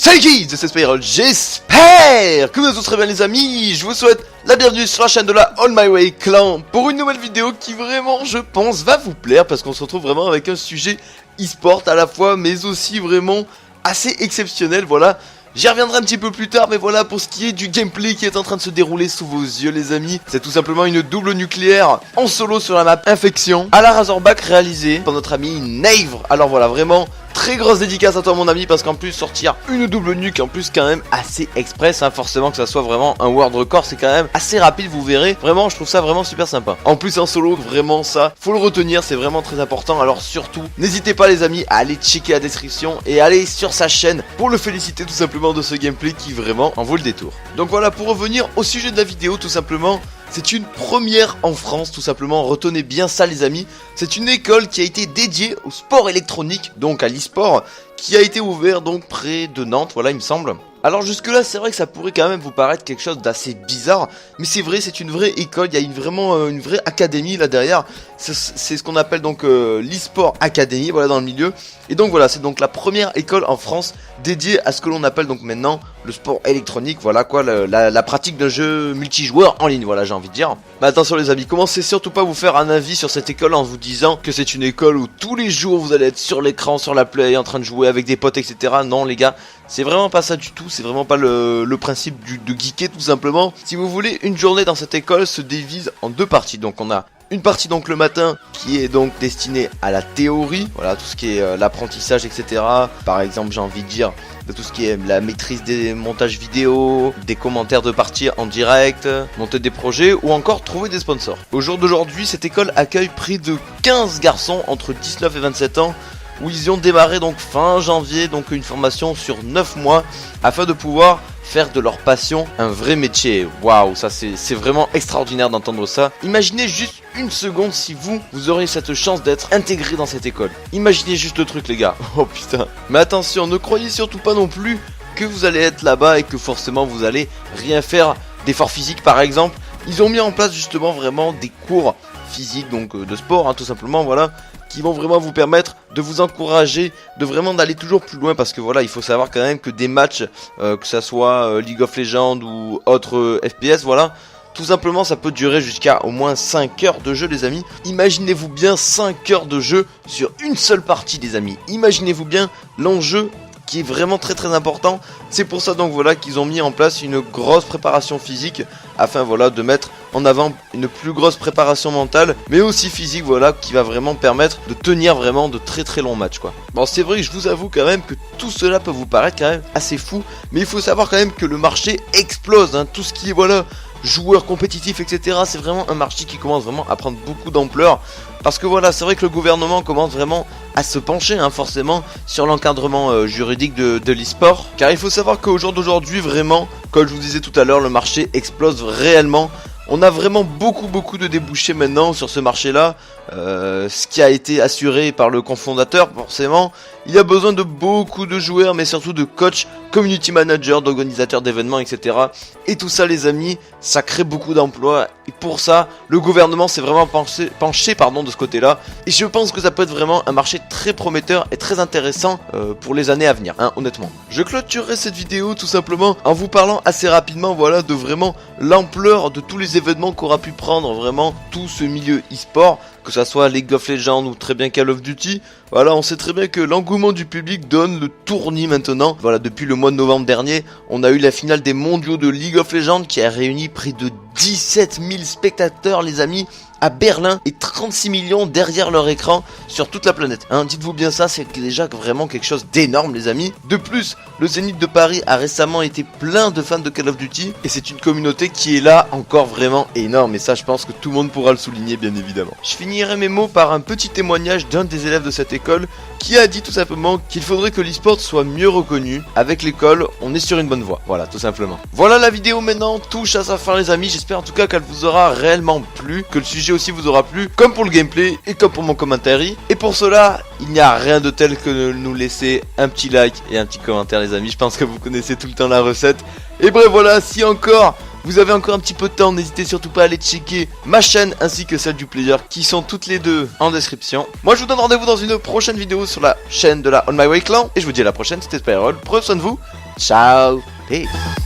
Salut kids, c'est Spyroll, j'espère que vous allez tous très bien les amis. Je vous souhaite la bienvenue sur la chaîne de la On My Way Clan pour une nouvelle vidéo qui vraiment, je pense, va vous plaire parce qu'on se retrouve vraiment avec un sujet e-sport à la fois, mais aussi vraiment assez exceptionnel, voilà. J'y reviendrai un petit peu plus tard, mais voilà pour ce qui est du gameplay qui est en train de se dérouler sous vos yeux les amis. C'est tout simplement une double nucléaire en solo sur la map Infection à la Razorback réalisée par notre ami Navre. Alors voilà, vraiment très grosse dédicace à toi mon ami, parce qu'en plus sortir une double nuque en plus quand même assez express, hein, forcément que ça soit vraiment un world record, c'est quand même assez rapide, vous verrez. Vraiment je trouve ça vraiment super sympa. En plus en solo, vraiment ça, faut le retenir, c'est vraiment très important. Alors surtout, n'hésitez pas les amis à aller checker la description et aller sur sa chaîne pour le féliciter tout simplement de ce gameplay qui vraiment en vaut le détour. Donc voilà, pour revenir au sujet de la vidéo tout simplement, c'est une première en France, tout simplement, retenez bien ça les amis. C'est une école qui a été dédiée au sport électronique, donc à l'e-sport, qui a été ouvert donc près de Nantes, voilà il me semble. Alors jusque là c'est vrai que ça pourrait quand même vous paraître quelque chose d'assez bizarre, mais c'est vrai, c'est une vraie école, il y a vraiment une vraie académie là derrière. C'est ce qu'on appelle donc l'e-sport academy, voilà dans le milieu. Et donc voilà, c'est donc la première école en France dédiée à ce que l'on appelle donc maintenant le sport électronique, voilà quoi, la pratique d'un jeu multijoueur en ligne, voilà j'ai envie de dire. Mais attention les amis, commencez surtout pas à vous faire un avis sur cette école en vous disant que c'est une école où tous les jours vous allez être sur l'écran, sur la play, en train de jouer avec des potes etc. Non les gars, c'est vraiment pas ça du tout, c'est vraiment pas le principe de geeker tout simplement. Si vous voulez, une journée dans cette école se divise en deux parties, donc on a une partie donc le matin qui est donc destinée à la théorie, voilà tout ce qui est l'apprentissage etc. Par exemple j'ai envie de dire de tout ce qui est la maîtrise des montages vidéo, des commentaires de parties en direct, monter des projets ou encore trouver des sponsors. Au jour d'aujourd'hui cette école accueille près de 15 garçons entre 19 et 27 ans où ils ont démarré donc fin janvier, donc une formation sur 9 mois afin de pouvoir faire de leur passion un vrai métier. Waouh, ça c'est vraiment extraordinaire d'entendre ça. Imaginez juste une seconde si vous auriez cette chance d'être intégré dans cette école. Imaginez juste le truc les gars. Oh putain. Mais attention, ne croyez surtout pas non plus que vous allez être là-bas et que forcément vous allez rien faire d'effort physique par exemple. Ils ont mis en place justement vraiment des cours physiques, donc de sport hein, tout simplement, voilà, qui vont vraiment vous permettre de vous encourager, de vraiment d'aller toujours plus loin, parce que voilà, il faut savoir quand même que des matchs, que ça soit League of Legends ou autre FPS, voilà, tout simplement ça peut durer jusqu'à au moins 5 heures de jeu les amis. Imaginez-vous bien 5 heures de jeu sur une seule partie les amis. Imaginez-vous bien l'enjeu qui est vraiment très important. C'est pour ça donc voilà qu'ils ont mis en place une grosse préparation physique afin voilà de mettre en avant une plus grosse préparation mentale mais aussi physique, voilà, qui va vraiment permettre de tenir vraiment de très longs matchs quoi. Bon c'est vrai que je vous avoue quand même que tout cela peut vous paraître quand même assez fou, mais il faut savoir quand même que le marché explose hein, tout ce qui est voilà joueurs compétitifs etc. C'est vraiment un marché qui commence vraiment à prendre beaucoup d'ampleur. Parce que voilà, c'est vrai que le gouvernement commence vraiment à se pencher hein, forcément sur l'encadrement juridique de l'e-sport. Car il faut savoir qu'au jour d'aujourd'hui, vraiment, comme je vous disais tout à l'heure, le marché explose réellement. On a vraiment beaucoup de débouchés maintenant sur ce marché-là. Ce qui a été assuré par le cofondateur, forcément. Il y a besoin de beaucoup de joueurs, mais surtout de coachs, community managers, d'organisateurs d'événements, etc. Et tout ça, les amis, ça crée beaucoup d'emplois. Et pour ça, le gouvernement s'est vraiment penché de ce côté-là. Et je pense que ça peut être vraiment un marché très prometteur et très intéressant pour les années à venir, hein, honnêtement. Je clôturerai cette vidéo tout simplement en vous parlant assez rapidement, voilà, de vraiment l'ampleur de tous les événements qu'aura pu prendre vraiment tout ce milieu e-sport. Que ça soit League of Legends ou très bien Call of Duty, voilà, on sait très bien que l'engouement du public donne le tournis maintenant. Voilà, depuis le mois de novembre dernier, on a eu la finale des mondiaux de League of Legends qui a réuni près de 17 000 spectateurs les amis à Berlin et 36 millions derrière leur écran sur toute la planète. Hein, dites-vous bien ça, c'est déjà vraiment quelque chose d'énorme les amis. De plus, le Zénith de Paris a récemment été plein de fans de Call of Duty et c'est une communauté qui est là encore vraiment énorme, et ça je pense que tout le monde pourra le souligner bien évidemment. Je finirai mes mots par un petit témoignage d'un des élèves de cette école qui a dit tout simplement qu'il faudrait que l'e-sport soit mieux reconnu. Avec l'école, on est sur une bonne voie, voilà tout simplement. Voilà, la vidéo maintenant touche à sa fin les amis, j'espère en tout cas qu'elle vous aura réellement plu, que le sujet aussi vous aura plu, comme pour le gameplay et comme pour mon commentaire. Et pour cela, il n'y a rien de tel que de nous laisser un petit like et un petit commentaire les amis, je pense que vous connaissez tout le temps la recette. Et bref voilà, si encore vous avez encore un petit peu de temps, n'hésitez surtout pas à aller checker ma chaîne ainsi que celle du player qui sont toutes les deux en description. Moi je vous donne rendez-vous dans une prochaine vidéo sur la chaîne de la On My Way Clan et je vous dis à la prochaine, c'était Spyroll, prenez soin de vous, ciao, peace.